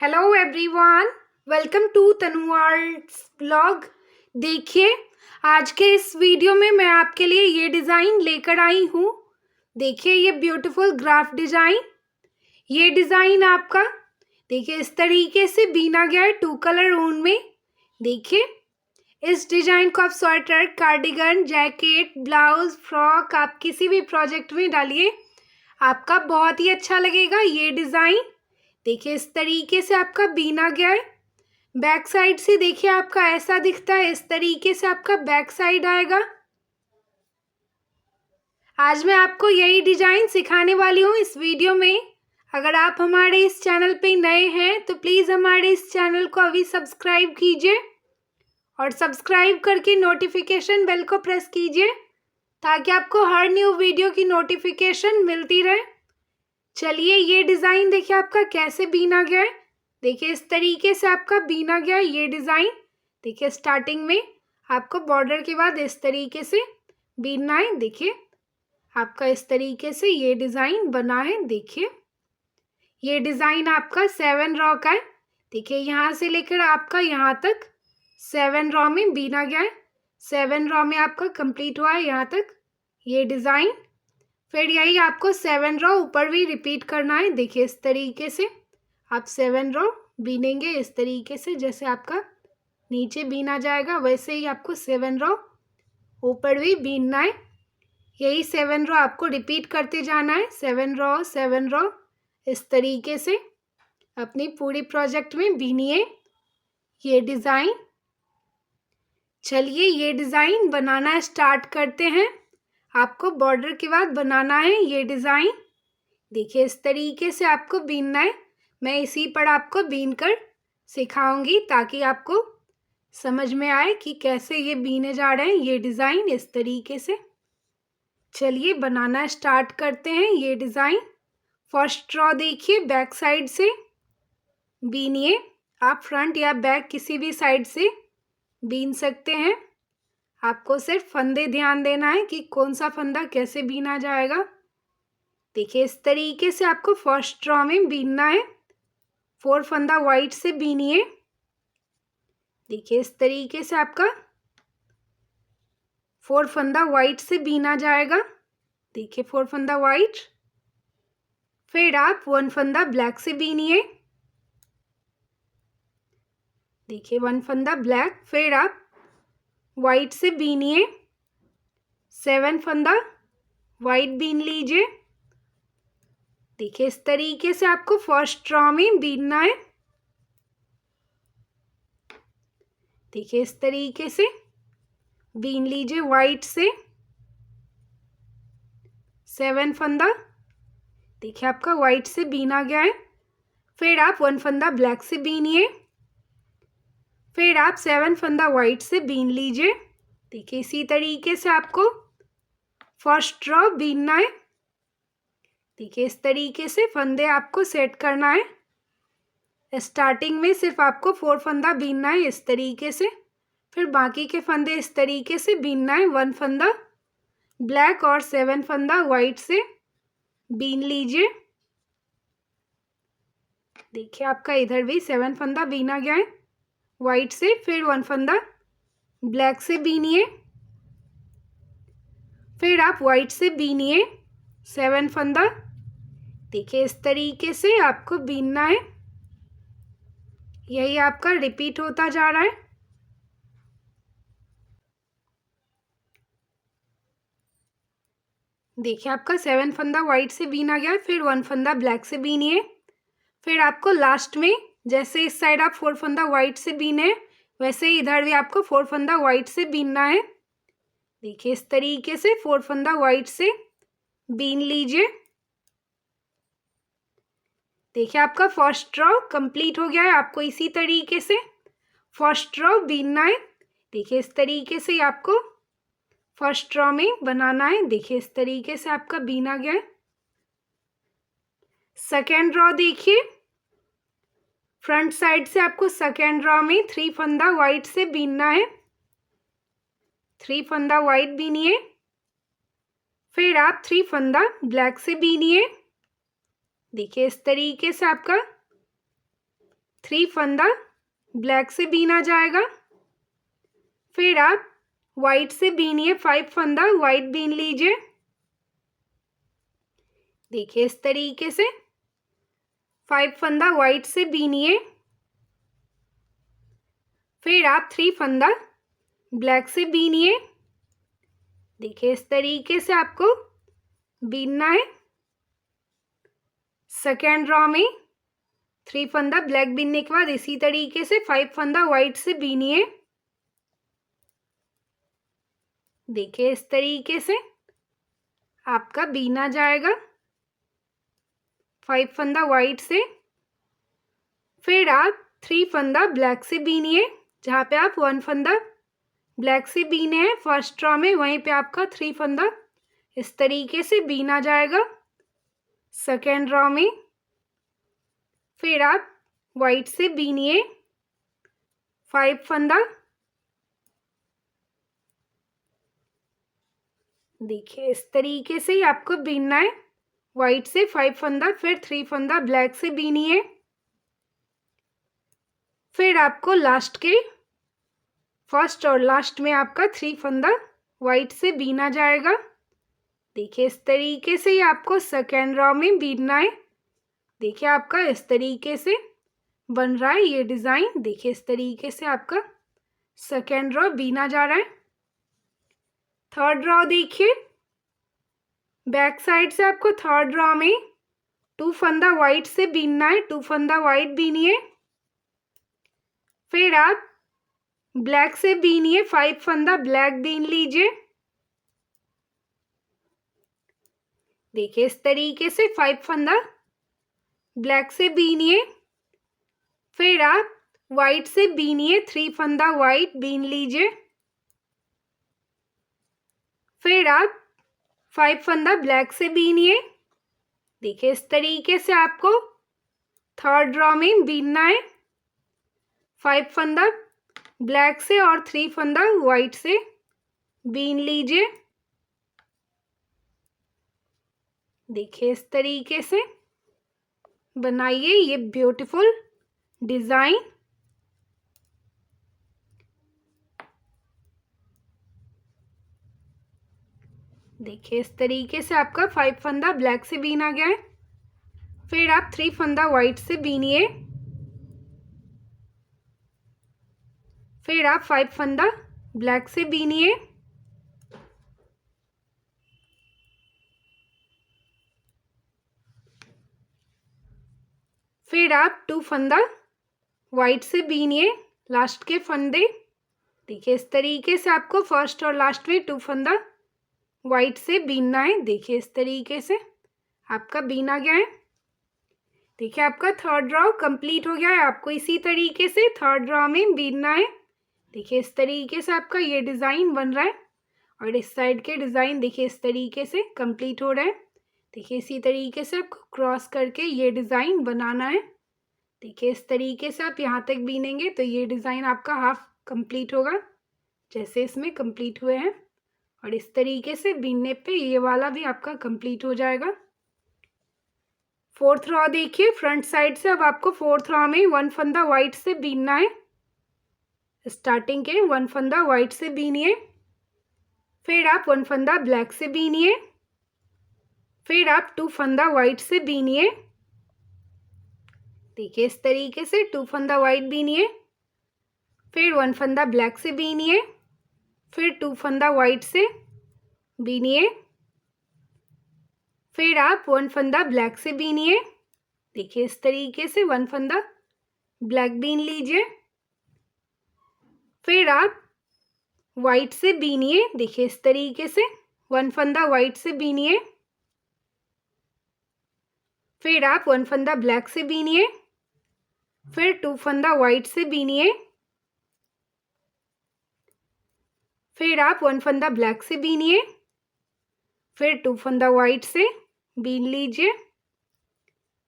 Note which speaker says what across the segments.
Speaker 1: Hello everyone, welcome to Tanu arts blog. देखिए, आज के इस वीडियो में मैं आपके लिए ये डिज़ाइन लेकर आई हूँ। देखिए, ये ब्यूटीफुल ग्राफ डिज़ाइन। ये डिज़ाइन आपका देखिए इस तरीके से बीना गया है 2 कलर ऊन में। देखिए, इस डिज़ाइन को आप sweater, cardigan, jacket, blouse, frock आप किसी भी प्रोजेक्ट में डालिए, आपका बहुत ही अच्छा लगेगा ये डिज़ाइन। देखिए, इस तरीके से आपका बीना गया है। बैक साइड से देखिए आपका ऐसा दिखता है, इस तरीके से आपका बैक साइड आएगा। आज मैं आपको यही डिज़ाइन सिखाने वाली हूँ इस वीडियो में। अगर आप हमारे इस चैनल पे नए हैं तो प्लीज़ हमारे इस चैनल को अभी सब्सक्राइब कीजिए और सब्सक्राइब करके नोटिफिकेशन बेल को प्रेस कीजिए ताकि आपको हर न्यू वीडियो की नोटिफिकेशन मिलती रहे। चलिए, ये डिज़ाइन देखिए आपका कैसे बीना गया है। देखिए, इस तरीके से आपका बीना गया है ये डिज़ाइन। देखिए, स्टार्टिंग में आपको बॉर्डर के बाद इस तरीके से बीनना है। देखिए, आपका इस तरीके से ये डिज़ाइन बना है। देखिए, ये डिज़ाइन आपका 7 रॉ का है। देखिए, यहाँ से लेकर आपका यहाँ तक 7 रॉ में बीना गया है। 7 रॉ में आपका कंप्लीट हुआ है यहाँ तक ये डिज़ाइन। फिर यही आपको 7 रॉ ऊपर भी रिपीट करना है। देखिए, इस तरीके से आप 7 रॉ बीनेंगे, इस तरीके से जैसे आपका नीचे बीना जाएगा वैसे ही आपको 7 रॉ ऊपर भी बीनना है। यही 7 रॉ आपको रिपीट करते जाना है। 7 रॉ इस तरीके से अपनी पूरी प्रोजेक्ट में बीनिए ये डिज़ाइन। चलिए, ये डिज़ाइन बनाना स्टार्ट करते हैं। आपको बॉर्डर के बाद बनाना है ये डिज़ाइन। देखिए, इस तरीके से आपको बीनना है। मैं इसी पर आपको बीन कर सिखाऊंगी ताकि आपको समझ में आए कि कैसे ये बीने जा रहे हैं ये डिज़ाइन इस तरीके से। चलिए, बनाना स्टार्ट करते हैं ये डिज़ाइन। फर्स्ट रॉ देखिए बैक साइड से बीनिए। आप फ्रंट या बैक किसी भी साइड से बीन सकते हैं। आपको सिर्फ फंदे ध्यान देना है कि कौन सा फंदा कैसे बीना जाएगा। देखिए, इस तरीके से आपको फर्स्ट रॉ में बीनना है। 4 फंदा वाइट से बीनिए। देखिए, इस तरीके से आपका 4 फंदा वाइट से बीना जाएगा। देखिए, 4 फंदा वाइट। फिर आप 1 फंदा ब्लैक से बीनिए। देखिए, 1 फंदा ब्लैक। फिर आप वाइट से बीनिए। 7 फंदा वाइट बीन लीजिए। देखिए, इस तरीके से आपको फर्स्ट रॉ में बीनना है। देखिए, इस तरीके से बीन लीजिए वाइट से। 7 फंदा देखिए आपका वाइट से बीना गया है। फिर आप 1 फंदा ब्लैक से बीनिए। फिर आप 7 फंदा वाइट से बीन लीजिए। देखिए, इसी तरीके से आपको फर्स्ट रॉ बीनना है। देखिए, इस तरीके से फंदे आपको सेट करना है। स्टार्टिंग में सिर्फ आपको 4 फंदा बीनना है इस तरीके से। फिर बाकी के फंदे इस तरीके से बीनना है। 1 फंदा ब्लैक और 7 फंदा वाइट से बीन लीजिए। देखिए, आपका इधर भी 7 फंदा बीना गया है वाइट से। फिर 1 फंदा ब्लैक से बीनिए। फिर आप वाइट से बीनिए 7 फंदा। देखिए, इस तरीके से आपको बीनना है। यही आपका रिपीट होता जा रहा है। देखिए, आपका 7 फंदा वाइट से बीना गया। फिर 1 फंदा ब्लैक से बीनिए। फिर आपको लास्ट में जैसे इस साइड आप 4 फंदा वाइट से बीने वैसे ही इधर भी आपको 4 फंदा वाइट से बीनना है। देखिए, इस तरीके से 4 फंदा वाइट से बीन लीजिए। देखिए, आपका फर्स्ट रॉ कंप्लीट हो गया है। आपको इसी तरीके से फर्स्ट रॉ बीनना है। देखिए, इस तरीके से आपको फर्स्ट रॉ में बनाना है। देखिए, इस तरीके से आपका बीना गया है। सेकेंड रॉ देखिए, फ्रंट साइड से आपको सेकेंड रॉ में 3 फंदा वाइट से बीनना है। 3 फंदा वाइट बीनिए। फिर आप 3 फंदा ब्लैक से बीनिए। देखिए, इस तरीके से आपका 3 फंदा ब्लैक से बीना जाएगा। फिर आप वाइट से बीनिए, 5 फंदा वाइट बीन लीजिए। देखिए इस तरीके से 5 फंदा वाइट से बीनिए। फिर आप 3 फंदा ब्लैक से बीनिए। देखिए इस तरीके से आपको बीनना है। सेकेंड रॉ में 3 फंदा ब्लैक बीनने के बाद इसी तरीके से 5 फंदा वाइट से बीनिए। देखिए इस तरीके से आपका बीना जाएगा 5 फंदा वाइट से। फिर आप 3 फंदा ब्लैक से बीनिए। जहाँ पे आप 1 फंदा ब्लैक से बीने हैं फर्स्ट रॉ में, वहीं पे आपका 3 फंदा इस तरीके से बीना जाएगा सेकेंड रॉ में। फिर आप वाइट से बीनिए 5 फंदा। देखिए इस तरीके से ही आपको बीनना है वाइट से 5 फंदा। फिर 3 फंदा ब्लैक से बीनिए। फिर आपको लास्ट के फर्स्ट और लास्ट में आपका 3 फंदा वाइट से बीना जाएगा। देखिए इस तरीके से ही आपको सेकेंड रॉ में बीनना है। देखिए आपका इस तरीके से बन रहा है ये डिज़ाइन। देखिए इस तरीके से आपका सेकेंड रॉ बीना जा रहा है। थर्ड रॉ देखिए, बैक साइड से आपको थर्ड रॉ में 2 फंदा वाइट से बीनना है। 2 फंदा वाइट बीनिए। फिर आप ब्लैक से बीनिए, 5 फंदा ब्लैक बीन लीजिए। देखिए इस तरीके से 5 फंदा ब्लैक से बीनिए। फिर आप वाइट से बीनिए, 3 फंदा वाइट बीन लीजिए। फिर आप 5 फंदा ब्लैक से बीनिए। देखिए इस तरीके से आपको थर्ड रॉ में बीनना है 5 फंदा ब्लैक से और 3 फंदा वाइट से बीन लीजिए। देखिए इस तरीके से बनाइए ये ब्यूटीफुल डिज़ाइन। देखिए इस तरीके से आपका 5 फंदा ब्लैक से बीना गया है। फिर आप 3 फंदा वाइट से बीनिए। फिर आप 5 फंदा ब्लैक से बीनिए। फिर आप 2 फंदा वाइट से बीनिए लास्ट के फंदे। देखिए इस तरीके से आपको फर्स्ट और लास्ट में 2 फंदा वाइट से बीनना है। देखिए इस तरीके से आपका बीना गया है। देखिए आपका थर्ड रॉ कंप्लीट हो गया है। आपको इसी तरीके से थर्ड रॉ में बीनना है। देखिए इस तरीके से आपका ये डिज़ाइन बन रहा है और इस साइड के डिज़ाइन देखिए इस तरीके से कंप्लीट हो रहा है। देखिए इसी तरीके से आपको क्रॉस करके ये डिज़ाइन बनाना है। देखिए इस तरीके से आप यहाँ तक बीनेंगे तो ये डिज़ाइन आपका हाफ कंप्लीट होगा जैसे इसमें कंप्लीट हुए हैं। और इस तरीके से बीनने पे ये वाला भी आपका कंप्लीट हो जाएगा। फोर्थ रॉ देखिए, फ्रंट साइड से अब आपको फोर्थ रॉ में 1 फंदा वाइट से बीनना है। स्टार्टिंग के 1 फंदा वाइट से बीनिए। फिर आप 1 फंदा ब्लैक से बीनिए। फिर आप 2 फंदा वाइट से बीनिए। देखिए इस तरीके से 2 फंदा वाइट बीनिए। फिर 1 फंदा ब्लैक से बीनिए। फिर 2 फंदा वाइट से बीनिए। फिर आप 1 फंदा ब्लैक से बीनिए। देखिए इस तरीके से 1 फंदा ब्लैक बीन लीजिए। फिर आप वाइट से बीनिए। देखिए इस तरीके से 1 फंदा वाइट से बीनिए। फिर आप 1 फंदा ब्लैक से बीनिए। फिर 2 फंदा वाइट से बीनिए। फिर आप 1 फंदा ब्लैक से बीनिए। फिर 2 फंदा वाइट से बीन लीजिए।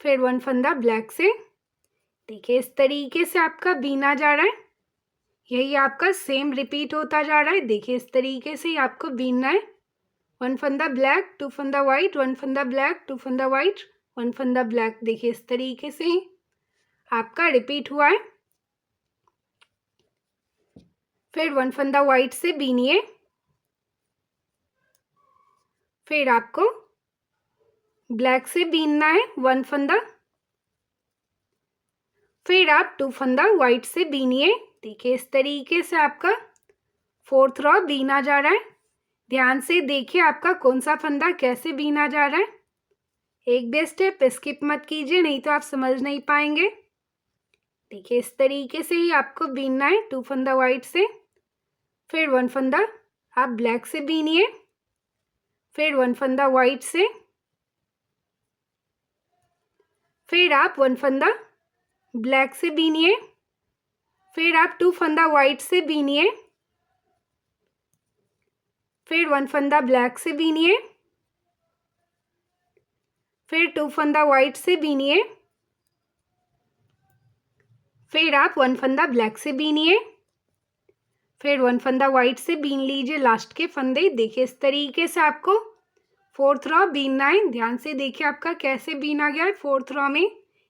Speaker 1: फिर 1 फंदा ब्लैक से। देखिए इस तरीके से आपका बीना जा रहा है। यही आपका सेम रिपीट होता जा रहा है। देखिए इस तरीके से ही आपको बीनना है। 1 फंदा ब्लैक, 2 फंदा वाइट, 1 फंदा ब्लैक, 2 फंदा वाइट, 1 फंदा ब्लैक। देखिए इस तरीके से ही आपका रिपीट हुआ है। फिर 1 फंदा वाइट से बीनिए। फिर आपको ब्लैक से बीनना है 1 फंदा। फिर आप 2 फंदा वाइट से बीनिए। देखिए इस तरीके से आपका 4th रॉ बीना जा रहा है। ध्यान से देखिए आपका कौन सा फंदा कैसे बीना जा रहा है। एक भी स्टेप स्किप मत कीजिए, नहीं तो आप समझ नहीं पाएंगे। देखिए इस तरीके से ही आपको बीनना है 2 फंदा वाइट से। फिर 1 फंदा आप ब्लैक से बीनिए। फिर 1 फंदा वाइट से। फिर आप 1 फंदा ब्लैक से बीनिए। फिर आप 2 फंदा वाइट से बीनिए। फिर 1 फंदा ब्लैक से बीनिए। फिर 2 फंदा वाइट से बीनिए। फिर आप 1 फंदा ब्लैक से बीनिए। फिर 1 फंदा वाइट से बीन लीजिए लास्ट के फंदे। देखिए इस तरीके से आपको 4th रॉ बीनना है। ध्यान से देखिए आपका कैसे बीना गया है 4th रॉ में।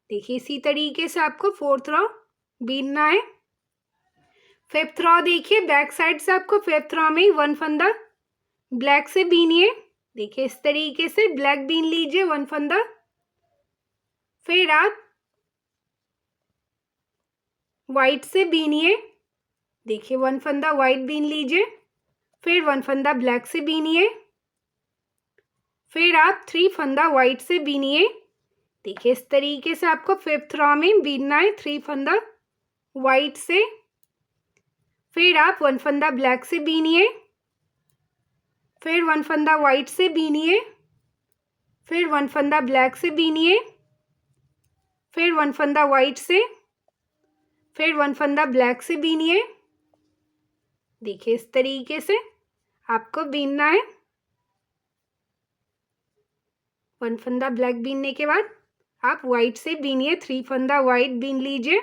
Speaker 1: देखिए इसी तरीके से आपको 4th रॉ बीनना है। 5th रॉ देखिए बैक साइड से आपको 5th रॉ में 1 फंदा ब्लैक से बीनिए। देखिए इस तरीके से ब्लैक बीन लीजिए 1 फंदा। फिर आप वाइट से बीनिए। देखिए 1 फंदा वाइट बीन लीजिए। फिर 1 फंदा ब्लैक से बीनिए। फिर आप 3 फंदा वाइट से बीनिए। देखिए इस तरीके से आपको 5th रॉ में बीनना है 3 फंदा वाइट से। फिर आप 1 फंदा ब्लैक से बीनिए। फिर 1 फंदा वाइट से बीनिए। फिर 1 फंदा ब्लैक से बीनिए। फिर 1 फंदा वाइट से। फिर 1 फंदा ब्लैक से बीनिए। देखिए इस तरीके से आपको बीनना है। 1 फंदा ब्लैक बीनने के बाद आप वाइट से बीनिए। 3 फंदा वाइट बीन लीजिए।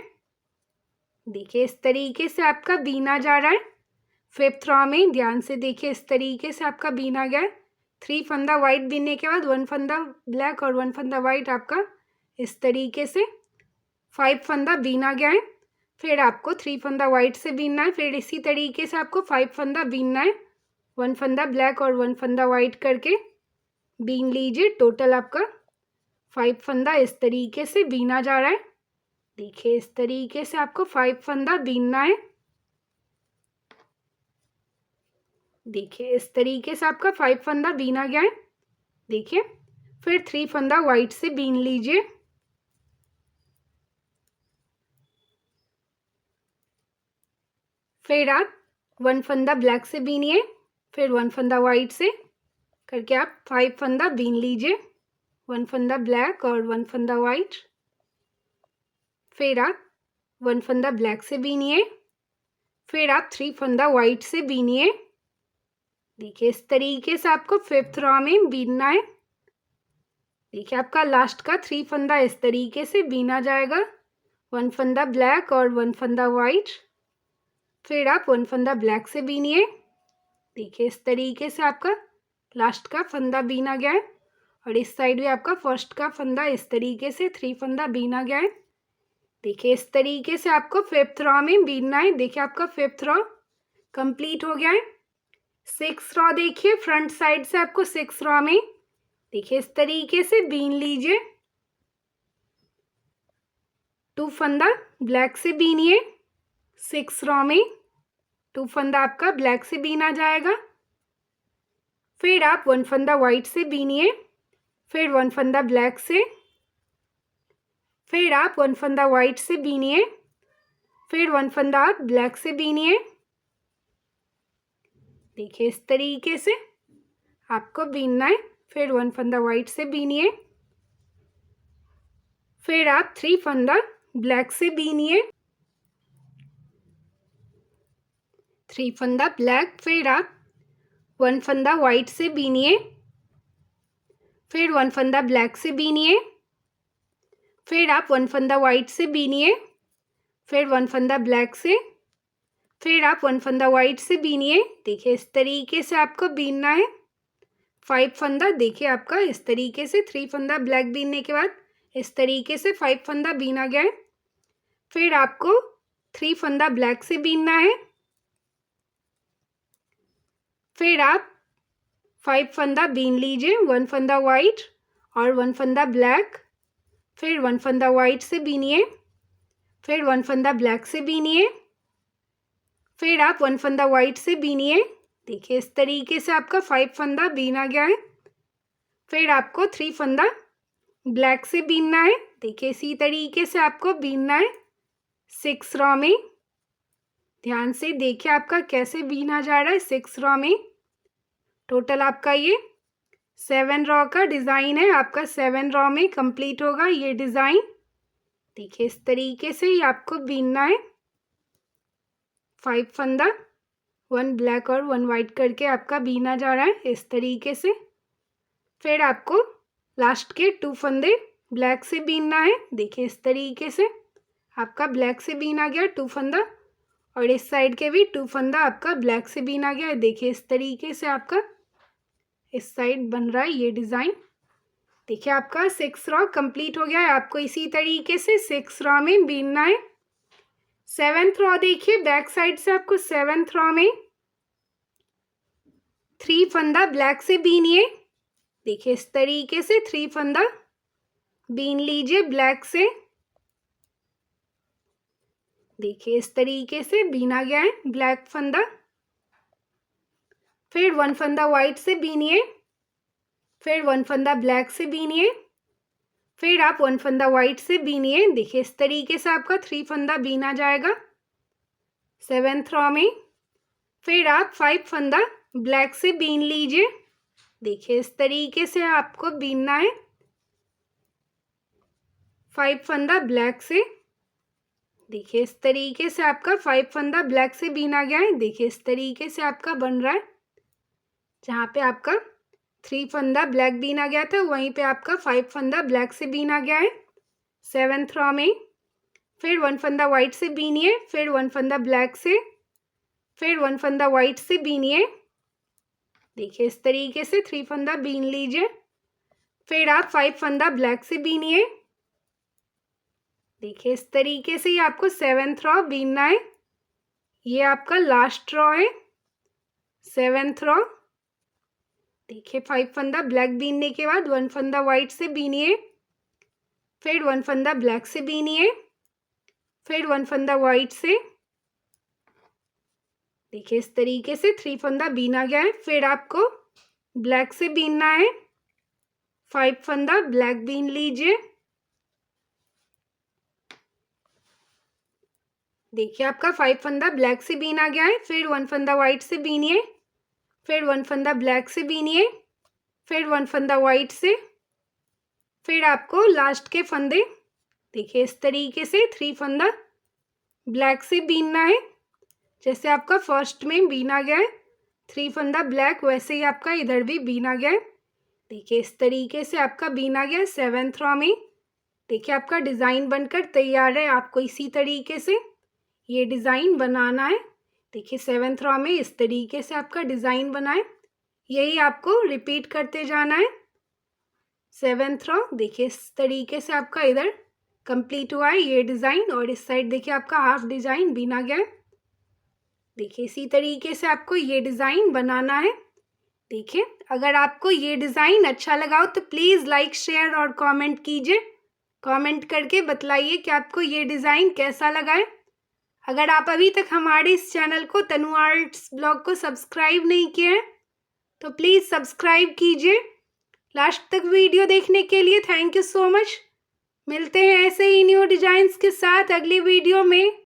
Speaker 1: देखिए इस तरीके से आपका बीना जा रहा है 5th रॉ में। ध्यान से देखिए इस तरीके से आपका बीना गया है। 3 फंदा वाइट बीनने के बाद 1 फंदा ब्लैक और 1 फंदा वाइट आपका इस तरीके से 5 फंदा बीना गया है। फिर आपको 3 फंदा वाइट से बीनना है। फिर इसी तरीके से आपको 5 फंदा बीनना है। 1 फंदा ब्लैक और 1 फंदा वाइट करके बीन लीजिए। टोटल आपका 5 फंदा इस तरीके से बीना जा रहा है। देखिए इस तरीके से आपको 5 फंदा बीनना है। देखिए इस तरीके से आपका 5 फंदा बीना गया है। देखिए फिर 3 फंदा वाइट से बीन लीजिए। फिर आप 1 फंदा ब्लैक से बीनिए। फिर 1 फंदा वाइट से करके आप 5 फंदा बीन लीजिए। 1 फंदा ब्लैक और 1 फंदा वाइट। फिर आप 1 फंदा ब्लैक से बीनिए। फिर आप 3 फंदा वाइट से बीनिए। देखिए इस तरीके से आपको 5th रॉ में बीनना है। देखिए आपका लास्ट का 3 फंदा इस तरीके से बीना जाएगा। 1 फंदा ब्लैक और 1 फंदा वाइट। फिर आप 1 फंदा ब्लैक से बीनिए। देखिए इस तरीके से आपका लास्ट का फंदा बीना गया है। और इस साइड भी आपका फर्स्ट का फंदा इस तरीके से 3 फंदा बीना गया है। देखिए इस तरीके से आपको 5th रॉ में बीनना है। देखिए आपका 5th रॉ कंप्लीट हो गया है। 6th रॉ देखिए फ्रंट साइड से आपको 6th रॉ में देखिए इस तरीके से बीन लीजिए। 2 फंदा ब्लैक से बीनिए। 6th रॉ में 2 फंदा आपका ब्लैक से बीना जाएगा। फिर आप 1 फंदा वाइट से बीनिए। फिर 1 फंदा ब्लैक से। फिर आप 1 फंदा वाइट से बीनिए। फिर 1 फंदा आप ब्लैक से बीनिए। देखिए इस तरीके से आपको बीनना है। फिर 1 फंदा वाइट से बीनिए। फिर आप 3 फंदा ब्लैक से बीनिए। 3 फंदा ब्लैक। फिर आप 1 फंदा वाइट से बीनिए। फिर 1 फंदा ब्लैक से बीनिए। फिर आप 1 फंदा वाइट से बीनिए। फिर 1 फंदा ब्लैक से। फिर आप 1 फंदा वाइट से बीनिए। देखिए इस तरीके से आपको बीनना है 5 फंदा। देखिए आपका इस तरीके से 3 फंदा ब्लैक बीनने के बाद इस तरीके से 5 फंदा बीना गया है। फिर आपको 3 फंदा ब्लैक से बीनना है। फिर आप 5 फंदा बीन लीजिए, 1 फंदा वाइट और 1 फंदा ब्लैक। फिर 1 फंदा वाइट से बीनिए, फिर 1 फंदा ब्लैक से बीनिए, फिर आप 1 फंदा वाइट से बीनिए। देखिए इस तरीके से आपका 5 फंदा बीना गया है। फिर आपको 3 फंदा ब्लैक से बीनना है। देखिए इसी तरीके से आपको बीनना है 6 रॉ में। ध्यान से देखिए आपका कैसे बीना जा रहा है 6 रॉ में। टोटल आपका ये 7 रॉ का डिज़ाइन है, आपका 7 रॉ में कंप्लीट होगा ये डिज़ाइन। देखिए इस तरीके से ही आपको बीनना है। 5 फंदा 1 ब्लैक और 1 वाइट करके आपका बीना जा रहा है इस तरीके से। फिर आपको लास्ट के 2 फंदे ब्लैक से बीनना है। देखिए इस तरीके से आपका ब्लैक से बीना गया 2 फंदा, और इस साइड के भी 2 फंदा आपका ब्लैक से बीना गया है। देखिए इस तरीके से आपका इस साइड बन रहा है ये डिज़ाइन। देखिए आपका 6 रॉ कंप्लीट हो गया है। आपको इसी तरीके से 6 रॉ में बीनना है। 7th रॉ देखिए बैक साइड से आपको 7th रॉ में 3 फंदा ब्लैक से बीनिए। देखिए इस तरीके से 3 फंदा बीन लीजिए ब्लैक से। देखिए इस तरीके से बीना गया है ब्लैक फंदा। फिर 1 फंदा वाइट से बीनिए, फिर 1 फंदा ब्लैक से बीनिए, फिर आप 1 फंदा वाइट से बीनिए। देखिए इस तरीके से आपका 3 फंदा बीना जाएगा 7th रॉ में। फिर आप 5 फंदा ब्लैक से बीन लीजिए। देखिए इस तरीके से आपको बीनना है 5 फंदा ब्लैक से। देखिए इस तरीके से आपका 5 फंदा ब्लैक से बीना गया है। देखिए इस तरीके से आपका बन रहा है। जहाँ पे आपका 3 फंदा ब्लैक बीना गया था वहीं पे आपका 5 फंदा ब्लैक से बीना गया है 7th रॉ में। फिर 1 फंदा वाइट से बीनिए, फिर 1 फंदा ब्लैक से, फिर 1 फंदा वाइट से बीनिए। देखिए इस तरीके से 3 फंदा बीन लीजिए। फिर आप 5 फंदा ब्लैक से बीनिए। देखिए इस तरीके से ही आपको 7th रॉ बीनना है। ये आपका लास्ट रॉ है 7th रॉ। देखिए 5 फंदा ब्लैक बीनने के बाद 1 फंदा वाइट से बीनिए, फिर 1 फंदा ब्लैक से बीनिए, फिर 1 फंदा वाइट से। देखिए इस तरीके से 3 फंदा बीना गया है। फिर आपको ब्लैक से बीनना है 5 फंदा ब्लैक बीन लीजिए। देखिए आपका 5 फंदा ब्लैक से बीना गया है। फिर 1 फंदा वाइट से बीनिए, फिर 1 फंदा ब्लैक से बीनिए, फिर 1 फंदा वाइट से। फिर आपको लास्ट के फंदे देखिए इस तरीके से 3 फंदा ब्लैक से बीनना है। जैसे आपका फर्स्ट में बीना गया है 3 फंदा ब्लैक, वैसे ही आपका इधर भी बीना गया है। देखिए इस तरीके से आपका बीना गया है 7th रॉ में। देखिए आपका डिज़ाइन बनकर तैयार है। आपको इसी तरीके से ये डिज़ाइन बनाना है। देखिए 7th रॉ में इस तरीके से आपका डिज़ाइन बना है। यही आपको रिपीट करते जाना है 7th रॉ। देखिए इस तरीके से आपका इधर कंप्लीट हुआ है ये डिज़ाइन, और इस साइड देखिए आपका हाफ डिज़ाइन बीना गया है। देखिए इसी तरीके से आपको ये डिज़ाइन बनाना है। देखिए अगर आपको ये डिज़ाइन अच्छा लगा हो तो प्लीज़ लाइक शेयर और कमेंट कीजिए। कमेंट करके बतलाइए कि आपको ये डिज़ाइन कैसा लगा है। अगर आप अभी तक हमारे इस चैनल को तनु आर्ट्स ब्लॉग को सब्सक्राइब नहीं किए हैं तो प्लीज़ सब्सक्राइब कीजिए। लास्ट तक वीडियो देखने के लिए थैंक यू सो मच। मिलते हैं ऐसे ही न्यू डिज़ाइंस के साथ अगली वीडियो में।